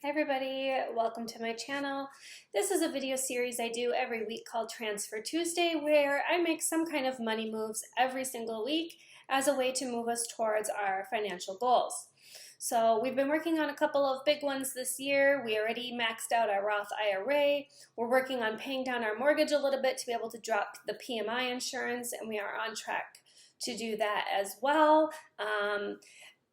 Hi everybody, welcome to my channel. This is a video series I do every week called Transfer Tuesday, where I make some kind of money moves every single week as a way to move us towards our financial goals. So we've been working on a couple of big ones this year. We already maxed out our Roth IRA. We're working on paying down our mortgage a little bit to be able to drop the PMI insurance, and we are on track to do that as well.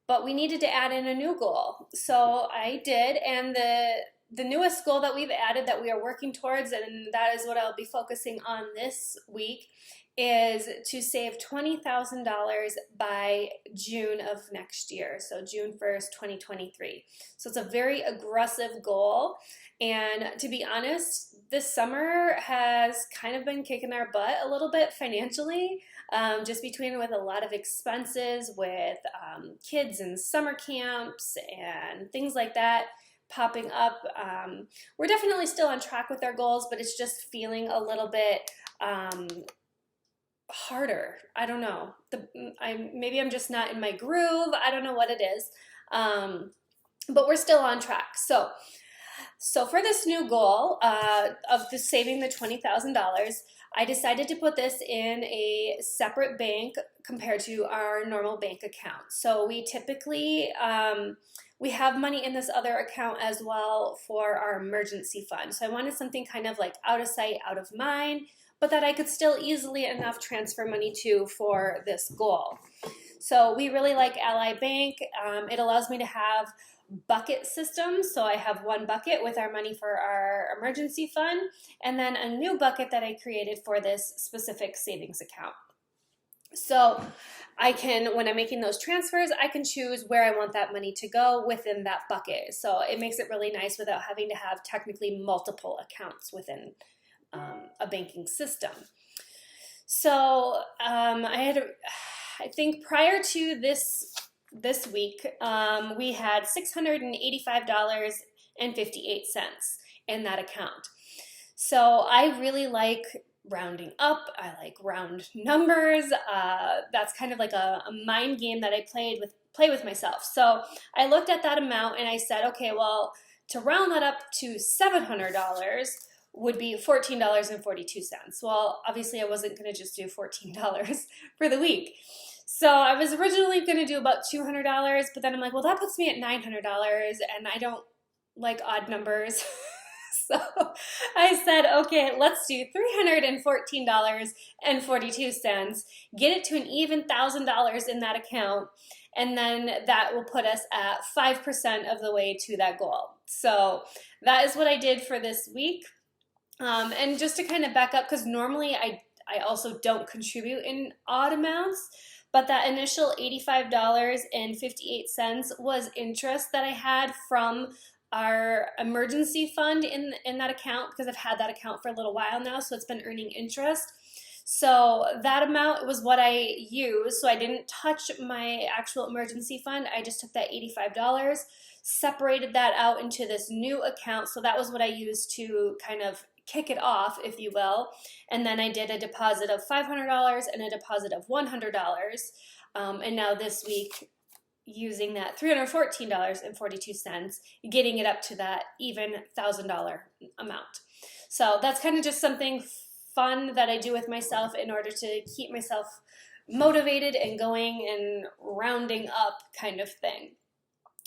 But we needed to add in a new goal. So I did, and the newest goal that we've added that we are working towards, and that is what I'll be focusing on this week, is to save $20,000 by June of next year, so June 1st, 2023. So it's a very aggressive goal, and to be honest, this summer has kind of been kicking our butt a little bit financially, just between with a lot of expenses with kids and summer camps and things like that popping up. We're definitely still on track with our goals, but it's just feeling a little bit harder. I don't know. Maybe I'm just not in my groove. I don't know what it is, but we're still on track. So for this new goal of saving the $20,000, I decided to put this in a separate bank compared to our normal bank account. So we typically, we have money in this other account as well for our emergency fund. So I wanted something kind of like out of sight, out of mind, but that I could still easily enough transfer money to for this goal. So we really like Ally Bank. It allows me to have bucket systems. So I have one bucket with our money for our emergency fund, and then a new bucket that I created for this specific savings account. So I can, when I'm making those transfers, I can choose where I want that money to go within that bucket. So it makes it really nice without having to have technically multiple accounts within a banking system. So I think prior to this week, we had $685.58 in that account. So I really like rounding up. I like round numbers. That's kind of like a mind game that I play with myself. So I looked at that amount and I said, okay, well, to round that up to $700 would be $14.42. Well, obviously I wasn't going to just do $14 for the week. So I was originally going to do about $200, but then I'm like, well, that puts me at $900, and I don't like odd numbers. So I said, okay, let's do $314.42, get it to an even $1,000 in that account, and then that will put us at 5% of the way to that goal. So that is what I did for this week. And just to kind of back up, because normally I also don't contribute in odd amounts, but that initial $85.58 was interest that I had from our emergency fund in that account, because I've had that account for a little while now, so it's been earning interest. So that amount was what I used. So I didn't touch my actual emergency fund. I just took that $85, separated that out into this new account. So that was what I used to kind of kick it off, if you will. And then I did a deposit of $500 and a deposit of $100. And now this week, using that $314.42, getting it up to that even $1,000 amount. So that's kind of just something fun that I do with myself in order to keep myself motivated and going and rounding up kind of thing.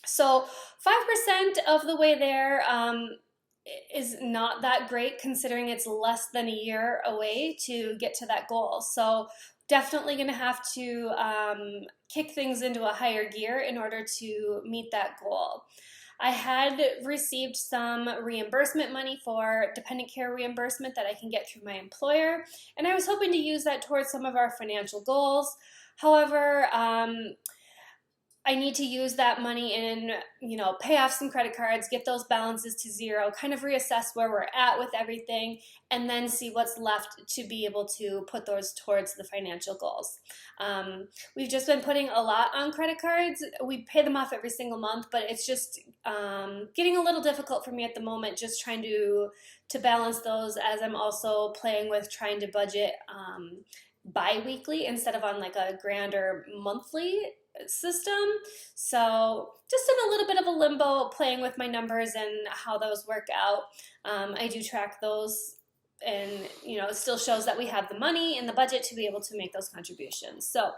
So 5% of the way there is not that great, considering it's less than a year away to get to that goal. So definitely going to have to kick things into a higher gear in order to meet that goal. I had received some reimbursement money for dependent care reimbursement that I can get through my employer, and I was hoping to use that towards some of our financial goals. However, I need to use that money and, pay off some credit cards, get those balances to zero, kind of reassess where we're at with everything, and then see what's left to be able to put those towards the financial goals. We've just been putting a lot on credit cards. We pay them off every single month, but it's just getting a little difficult for me at the moment, just trying to balance those, as I'm also playing with trying to budget bi-weekly instead of on like a grand or monthly system. So just in a little bit of a limbo, playing with my numbers and how those work out. I do track those, and it still shows that we have the money in the budget to be able to make those contributions. So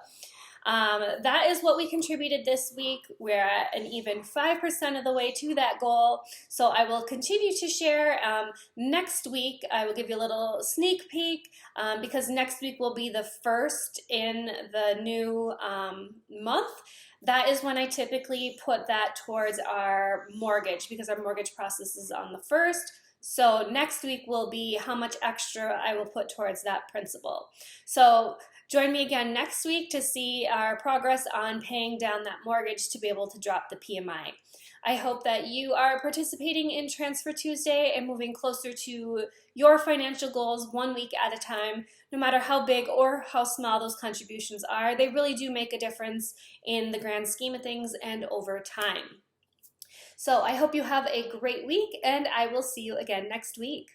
that is what we contributed this week. We're at an even 5% of the way to that goal. So I will continue to share. Next week, I will give you a little sneak peek because next week will be the first in the new month. That is when I typically put that towards our mortgage because our mortgage process is on the 1st. So next week will be how much extra I will put towards that principal. So join me again next week to see our progress on paying down that mortgage to be able to drop the PMI. I hope that you are participating in Transfer Tuesday and moving closer to your financial goals 1 week at a time. No matter how big or how small those contributions are, they really do make a difference in the grand scheme of things and over time. So I hope you have a great week, and I will see you again next week.